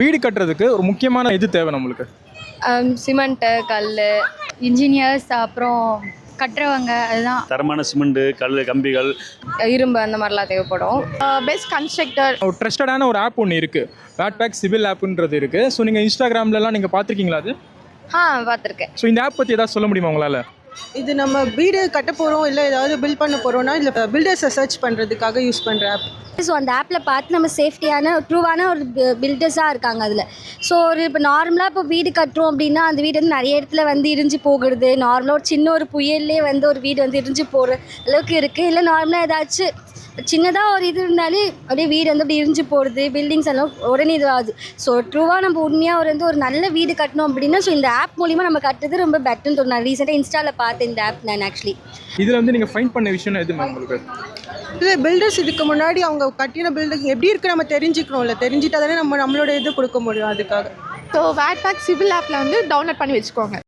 வீடு கட்டுறதுக்கு ஒரு முக்கியமான இது தேவை நம்மளுக்கு? சிமெண்ட்டு, கல், இன்ஜினியர்ஸ், அப்புறம் கட்டுறவங்க, அதுதான் தரமான சிமெண்ட், கல், கம்பிகள், இரும்பு அந்த மாதிரிலாம் தேவைப்படும். Best constructor. ஒரு ட்ரஸ்டடான ஒரு ஆப் ஒன்று இருக்குது, வேட்பேக் சிவில் ஆப்புன்றது இருக்குது. ஸோ நீங்கள் இன்ஸ்டாகிராம்லலாம் நீங்கள் பார்த்துருக்கீங்களா அது? பார்த்துருக்கேன். ஸோ இந்த ஆப் பற்றி ஏதாவது சொல்ல முடியுமா உங்களால்? இது நம்ம வீடு கட்ட போகிறோம் இல்லை ஏதாவது பில்ட் பண்ண போகிறோம்னா இல்லை பில்டர்ஸை சர்ச் பண்ணுறதுக்காக யூஸ் பண்ணுற ஆப். ஸோ அந்த ஆப்பில் பார்த்து நம்ம சேஃப்டியான ட்ரூவான ஒரு பில்டர்ஸாக இருக்காங்க அதில். ஸோ ஒரு இப்போ நார்மலாக இப்போ வீடு கட்டுறோம் அப்படின்னா அந்த வீடு வந்து நிறைய இடத்துல வந்து இடிஞ்சு போகிறது, நார்மலாக ஒரு சின்ன ஒரு புயல்லே வந்து ஒரு வீடு வந்து இடிஞ்சு போகிற அளவுக்கு இருக்குது. இல்லை நார்மலாக ஏதாச்சும் சின்னதாக ஒரு இது இருந்தாலே அப்படியே வீடு வந்து அப்படி இடிஞ்சு போடுது, பில்டிங்ஸ் எல்லாம் உடனே இதுவாகுது. ஸோ ட்ரூவாக நம்ம உண்மையாக ஒரு நல்ல வீடு கட்டணும் அப்படின்னா ஸோ இந்த ஆப் மூலிமா நம்ம கட்டுறது ரொம்ப பெட்டர்னு தோணும். நான் ரீசெண்டாக இன்ஸ்டாவில் பார்த்தேன் இந்த ஆப் நான் ஆக்சுவலி. இதில் வந்து நீங்கள் ஃபைண்ட் பண்ண விஷயம் எது உங்களுக்கு? இல்லை பில்டர்ஸ் இதுக்கு முன்னாடி அவங்க கட்டின பில்டிங் எப்படி இருக்குது நம்ம தெரிஞ்சுக்கணும்ல, தெரிஞ்சிட்டா தானே நம்மளோட இது கொடுக்க முடியும் அதுக்காக. ஸோ வேட்பேக் சிவில் ஆப்பில் வந்து டவுன்லோட் பண்ணி வச்சுக்கோங்க.